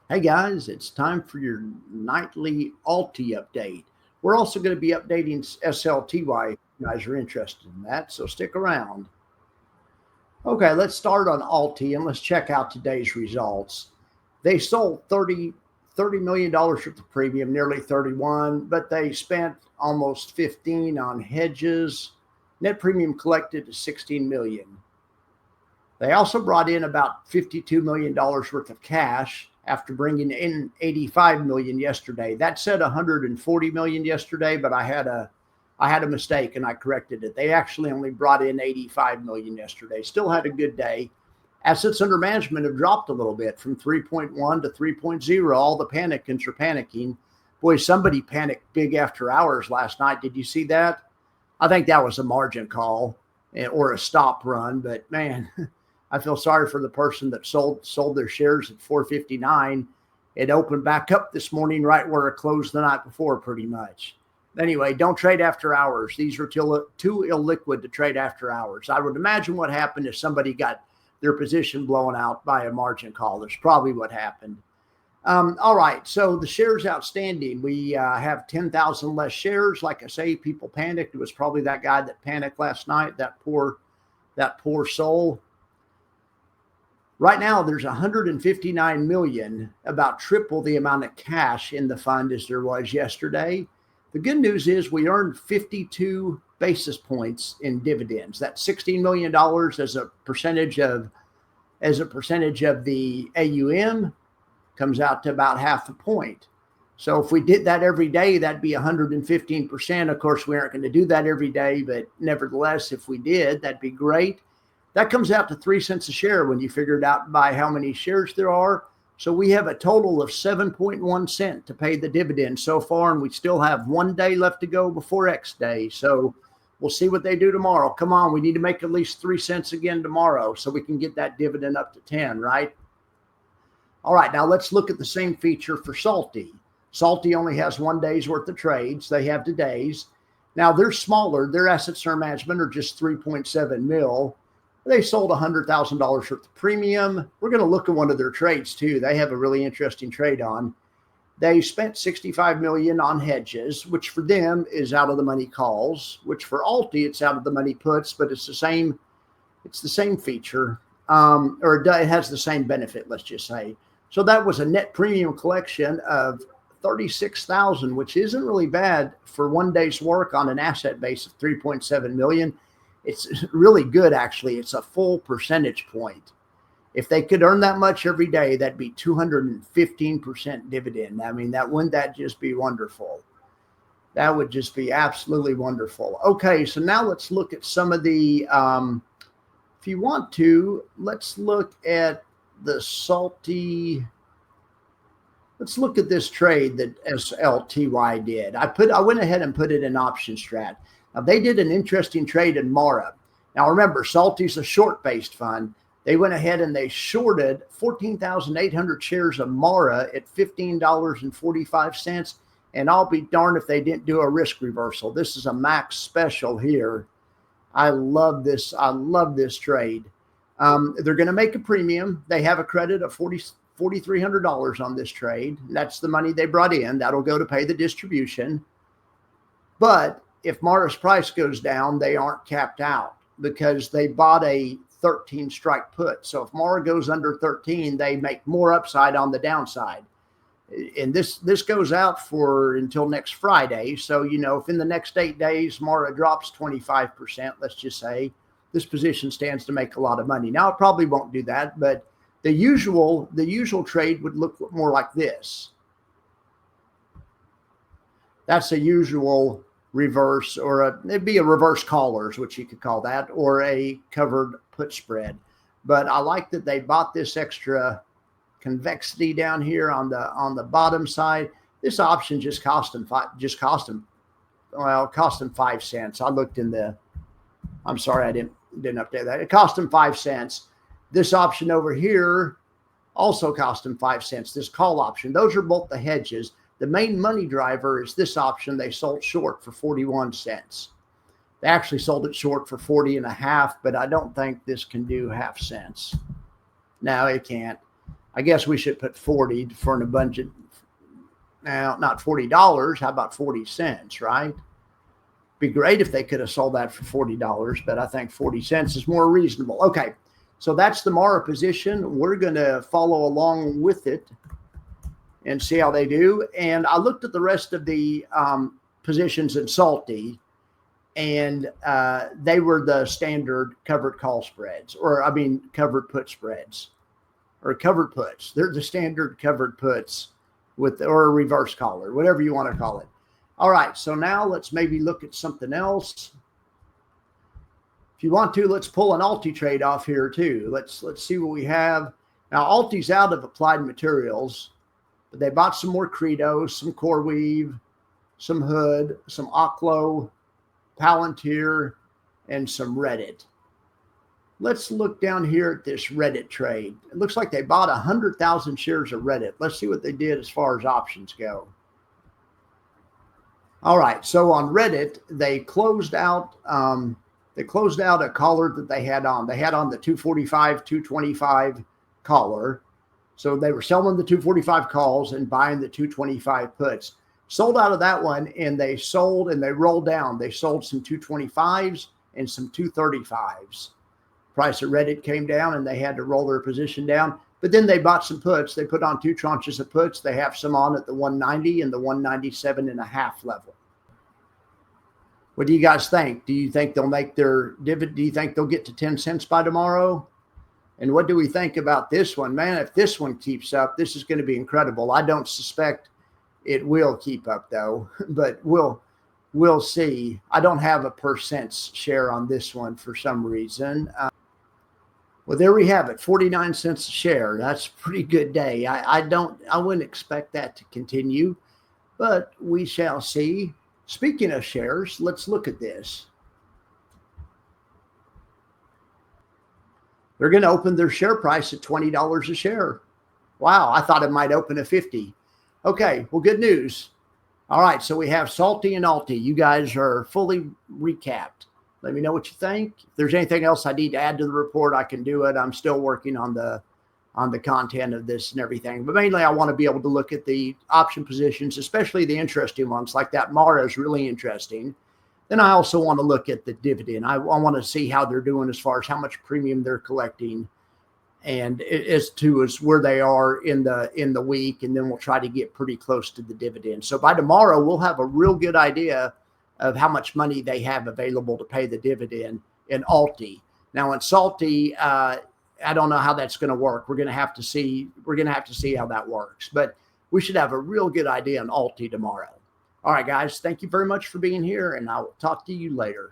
Hey guys, it's time for your nightly ULTY update. We're also going to be updating SLTY if you guys are interested in that, so stick around. Okay, let's start on ULTY and let's check out today's results. They sold $30 million worth of premium, nearly 31, but they spent almost 15 on hedges. Net premium collected is 16 million. They also brought in about $52 million worth of cash after bringing in 85 million yesterday. That said 140 million yesterday, but I had a mistake and I corrected it. They actually only brought in 85 million yesterday. Still had a good day. Assets under management have dropped a little bit from 3.1 to 3.0. All the panicants are panicking. Boy, somebody panicked big after hours last night. Did you see that? I think that was a margin call or a stop run, but man, I feel sorry for the person that sold their shares at 459. It opened back up this morning right where it closed the night before, pretty much. Anyway, don't trade after hours. These are too illiquid to trade after hours. I would imagine what happened if somebody got their position blown out by a margin call. That's probably what happened. All right, so the shares outstanding, we have 10,000 less shares. Like I say, people panicked. It was probably that guy that panicked last night, that poor soul. Right now, there's 159 million, about triple the amount of cash in the fund as there was yesterday. The good news is we earned 52 basis points in dividends. That's $16 million as a percentage of the AUM, comes out to about half a point. So if we did that every day, that'd be 115%. Of course, we aren't going to do that every day, but nevertheless, if we did, that'd be great. That comes out to 3 cents a share when you figure it out by how many shares there are. So we have a total of 7.1 cents to pay the dividend so far, and we still have 1 day left to go before X day. So we'll see what they do tomorrow. Come on, we need to make at least 3 cents again tomorrow so we can get that dividend up to 10, right? All right, now let's look at the same feature for SLTY. SLTY only has 1 day's worth of trades. They have today's. Now they're smaller. Their assets under management are just 3.7 mil. They sold $100,000 worth of premium. We're going to look at one of their trades too. They have a really interesting trade on. They spent 65 million on hedges, which for them is out of the money calls, which for ULTY it's out of the money puts, but it's the same feature, or it has the same benefit, let's just say. So that was a net premium collection of 36,000, which isn't really bad for 1 day's work on an asset base of 3.7 million. It's really good, actually. It's a full percentage point. If they could earn that much every day, that'd be 215% dividend. I mean, wouldn't that just be wonderful? That would just be absolutely wonderful. Okay, so now let's look at some of the, if you want to, let's look at the SLTY. Let's look at this trade that SLTY did. I went ahead and put it in option strat. Now, they did an interesting trade in Mara. Now, remember, SLTY's a short-based fund. They went ahead and they shorted 14,800 shares of Mara at $15.45. And I'll be darned if they didn't do a risk reversal. This is a max special here. I love this. I love this trade. They're going to make a premium. They have a credit of $4,300 on this trade. That's the money they brought in. That'll go to pay the distribution. But if Mara's price goes down, they aren't capped out because they bought a 13 strike put. So if Mara goes under 13, they make more upside on the downside. And this goes out for until next Friday. So, if in the next 8 days, Mara drops 25%, let's just say, this position stands to make a lot of money. Now, it probably won't do that, but the usual trade would look more like this. That's a usual reverse, or it'd be a reverse callers, which you could call that, or a covered put spread. But I like that they bought this extra convexity down here on the bottom side. This option cost them 5 cents. I looked in the, I'm sorry, I didn't update that. It cost them 5 cents. This option over here also cost them 5 cents. This call option, those are both the hedges. The main money driver is this option they sold short for 41 cents. They actually sold it short for 40.5, but I don't think this can do half cents. No, it can't. I guess we should put 40 for an abundant. Now, not $40. How about 40 cents, right? Be great if they could have sold that for $40, but I think 40 cents is more reasonable. Okay, so that's the Mara position. We're going to follow along with it and see how they do. And I looked at the rest of the positions in SLTY, and they were the standard covered call spreads, or I mean covered put spreads, or covered puts. They're the standard covered puts with, or a reverse collar, whatever you want to call it. All right, so now let's maybe look at something else. If you want to, let's pull an ULTY trade off here too. Let's see what we have. Now, ULTY's out of applied materials, but they bought some more Credo, some Core Weave, some Hood, some Oklo, Palantir, and some Reddit. Let's look down here at this Reddit trade. It looks like they bought 100,000 shares of Reddit. Let's see what they did as far as options go. All right, so on Reddit, they closed out a collar that they had on. They had on the 245, 225 collar. So they were selling the 245 calls and buying the 225 puts. Sold out of that one, and they sold and they rolled down. They sold some 225s and some 235s. Price of Reddit came down, and they had to roll their position down. But then they bought some puts. They put on 2 tranches of puts. They have some on at the 190 and the 197.5 level. What do you guys think? Do you think they'll make their dividend? Do you think they'll get to 10 cents by tomorrow? And what do we think about this one? Man, if this one keeps up, this is going to be incredible. I don't suspect it will keep up, though, but we'll see. I don't have a % share on this one for some reason. Well, there we have it, 49 cents a share. That's a pretty good day. I wouldn't expect that to continue, but we shall see. Speaking of shares, let's look at this. They're going to open their share price at $20 a share. Wow, I thought it might open at 50. Okay, well, good news. All right, so we have SLTY and ULTY. You guys are fully recapped. Let me know what you think. If there's anything else I need to add to the report, I can do it. I'm still working on the content of this and everything. But mainly I want to be able to look at the option positions, especially the interesting ones like that Mara is really interesting. Then I also want to look at the dividend. I want to see how they're doing as far as how much premium they're collecting and as to where they are in the week. And then we'll try to get pretty close to the dividend. So by tomorrow, we'll have a real good idea of how much money they have available to pay the dividend in ULTY. Now in SLTY, I don't know how that's going to work. We're going to have to see how that works, but we should have a real good idea on ULTY tomorrow. All right, guys, thank you very much for being here, and I'll talk to you later.